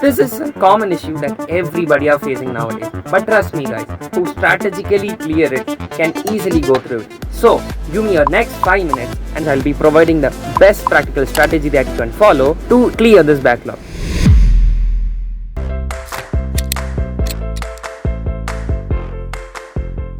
This is a common issue that everybody are facing nowadays. But trust me guys, who strategically clear it can easily go through it. So give me your next 5 minutes and I'll be providing the best practical strategy that you can follow to clear this backlog.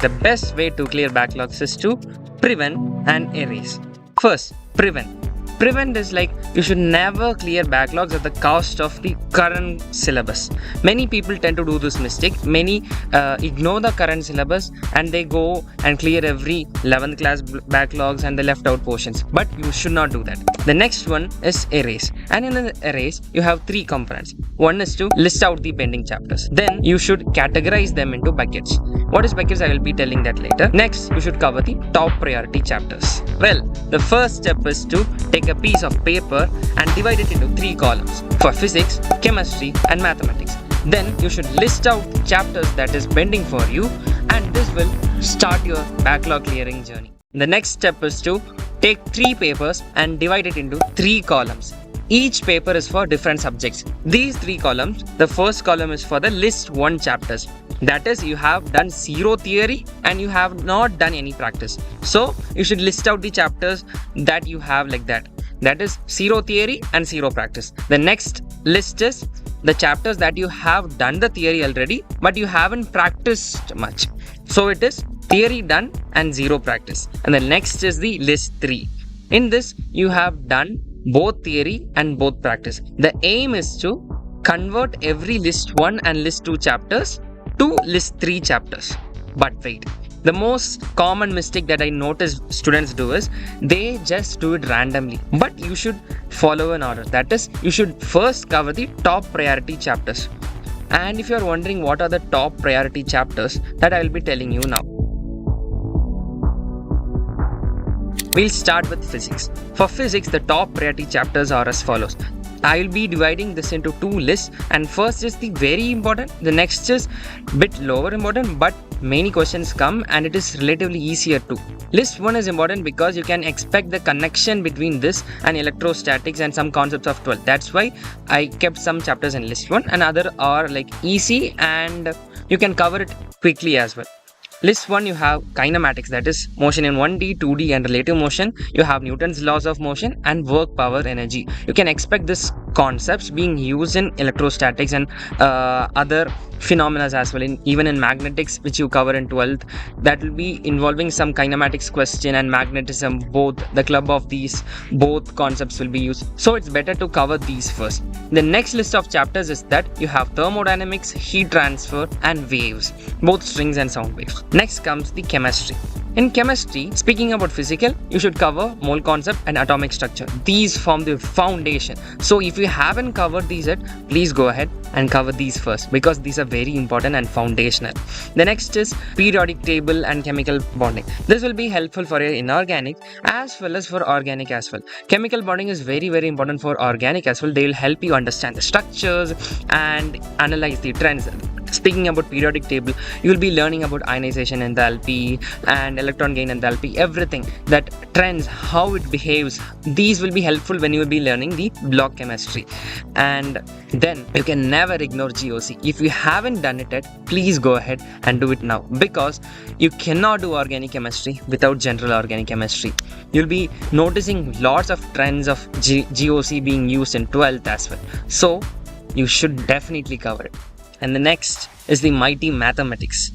The best way to clear backlogs is to prevent and erase. First, prevent. Prevent is like you should never clear backlogs at the cost of the current syllabus. Many people tend to do this mistake. Many ignore the current syllabus and they go and clear every 11th class backlogs and the left out portions. But you should not do that. The next one is erase. And in the erase, you have 3 components. One is to list out the pending chapters. Then you should categorize them into buckets. What is buckets? I will be telling that later. Next, you should cover the top priority chapters. Well, the first step is to take a piece of paper and divide it into 3 columns for physics, chemistry and mathematics. Then you should list out the chapters that is pending for you, and this will start your backlog clearing journey. The next step is to take 3 papers and divide it into 3 columns. Each paper is for different subjects. These 3 columns, the first column is for the list 1 chapters. That is, you have done 0 theory and you have not done any practice. So you should list out the chapters that you have like that. That is 0 theory and 0 practice. The next list is the chapters that you have done the theory already, but you haven't practiced much. So it is theory done and 0 practice. And the next is the list 3. In this, you have done both theory and both practice. The aim is to convert every list 1 and list 2 chapters to list 3 chapters. But wait, the most common mistake that I notice students do is they just do it randomly. But you should follow an order. That is, you should first cover the top priority chapters. And if you are wondering what are the top priority chapters, that I will be telling you now. We'll start with physics. For physics, the top priority chapters are as follows. I will be dividing this into 2 lists, and first is the very important, the next is bit lower important, but many questions come and it is relatively easier too. List 1 is important because you can expect the connection between this and electrostatics and some concepts of 12. That's why I kept some chapters in list 1 and other are like easy and you can cover it quickly as well. List 1, you have kinematics, that is motion in 1D, 2D and relative motion. You have Newton's laws of motion and work, power, energy. You can expect this concepts being used in electrostatics and other phenomena as well, even in magnetics, which you cover in 12th. That will be involving some kinematics question and magnetism, both the club of these both concepts will be used. So it's better to cover these first. The next list of chapters is that you have thermodynamics, heat transfer and waves, both strings and sound waves. Next comes the chemistry. In chemistry, speaking about physical, you should cover mole concept and atomic structure. These form the foundation. So if you haven't covered these yet, please go ahead and cover these first because these are very important and foundational. The next is periodic table and chemical bonding. This will be helpful for your inorganic as well as for organic as well. Chemical bonding is very important for organic as well. They will help you understand the structures and analyze the trends. Speaking about periodic table, you will be learning about ionization enthalpy and electron gain enthalpy, everything that trends, how it behaves. These will be helpful when you will be learning the block chemistry. And then you can never ignore GOC. If you haven't done it yet, please go ahead and do it now because you cannot do organic chemistry without general organic chemistry. You'll be noticing lots of trends of GOC being used in 12th as well. So you should definitely cover it. And the next is the mighty mathematics.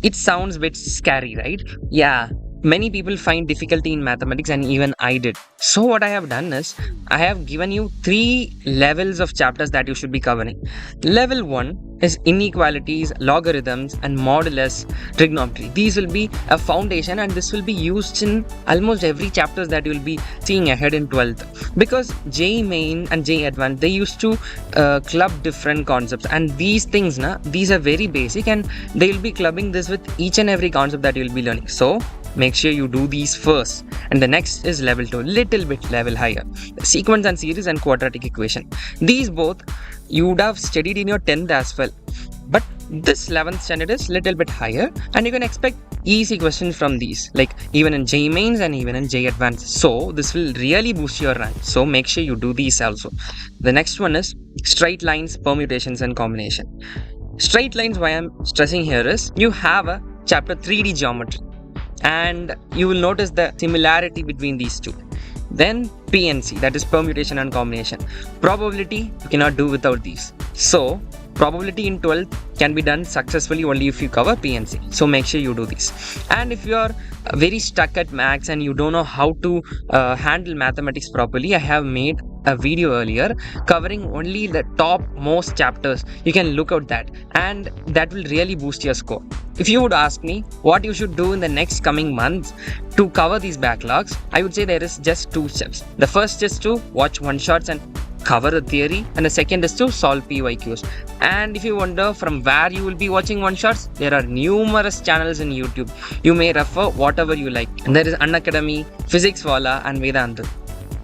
It sounds a bit scary, right? Yeah, many people find difficulty in mathematics and even I did. So what I have done is, I have given you 3 levels of chapters that you should be covering. Level 1 is inequalities, logarithms and modulus, trigonometry. These will be a foundation and this will be used in almost every chapters that you will be seeing ahead in 12th. Because JEE Main and JEE Advanced, they used to club different concepts and these things, these are very basic and they will be clubbing this with each and every concept that you will be learning. So make sure you do these first. And the next is level 2, little bit level higher. Sequence and series and quadratic equation. These both you would have studied in your 10th as well. But this 11th standard is little bit higher and you can expect easy questions from these, like even in JEE Mains and even in JEE Advanced. So this will really boost your rank. So make sure you do these also. The next one is straight lines, permutations and combination. Straight lines, why I'm stressing here is you have a chapter 3D geometry and you will notice the similarity between these two. Then PNC, that is permutation and combination. Probability, you cannot do without these. So probability in 12th can be done successfully only if you cover PNC. So make sure you do this. And if you are very stuck at maths and you don't know how to handle mathematics properly, I have made a video earlier covering only the top most chapters. You can look out that, and that will really boost your score. If you would ask me what you should do in the next coming months to cover these backlogs, I would say there is just 2 steps. The first is to watch one shots and cover the theory, and the second is to solve PYQs. And if you wonder from where you will be watching one shots, there are numerous channels in YouTube. You may refer whatever you like. And there is Unacademy, Physics Wallah and Vedanta.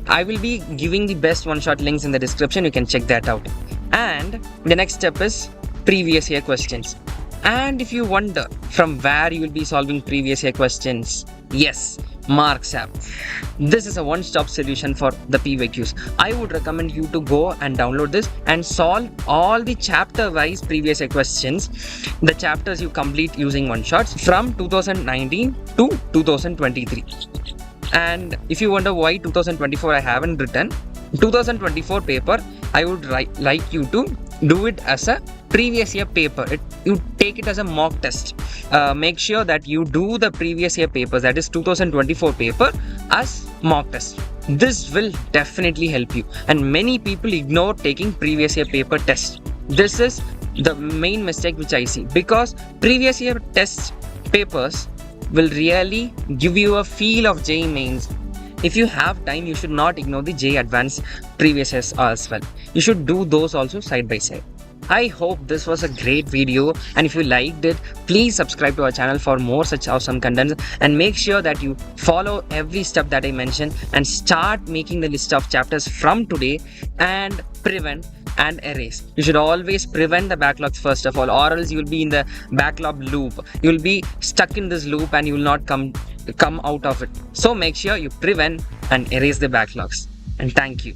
I will be giving the best one shot links in the description. You can check that out. And the next step is previous year questions. And if you wonder from where you will be solving previous year questions, yes, Marks app. This is a one-stop solution for the PYQs. I would recommend you to go and download this and solve all the chapter-wise previous year questions, the chapters you complete using one shots from 2019 to 2023. And if you wonder why 2024 I haven't written, 2024 paper, I would like you to do it as a previous year paper. You take it as a mock test. Make sure that you do the previous year papers, that is 2024 paper, as mock test. This will definitely help you. And many people ignore taking previous year paper test. This is the main mistake which I see, because previous year test papers will really give you a feel of JEE Mains. If you have time, you should not ignore the JEE Advanced previous years as well. You should do those also side by side. I hope this was a great video, and if you liked it, please subscribe to our channel for more such awesome content, and make sure that you follow every step that I mentioned and start making the list of chapters from today and prevent and erase. You should always prevent the backlogs first of all, or else you will be in the backlog loop. You will be stuck in this loop and you will not come out of it. So make sure you prevent and erase the backlogs. And thank you.